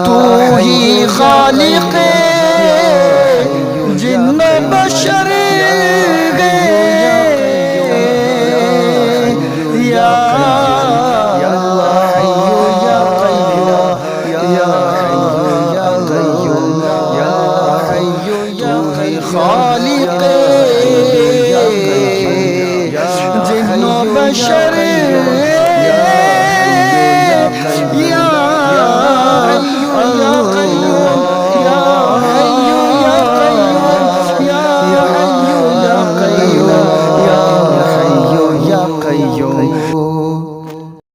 تو ہی خالق جن بشر ہے یا اللہ یا قیوم یا قیوم یا حی یا خالق جن بشر یا قیوم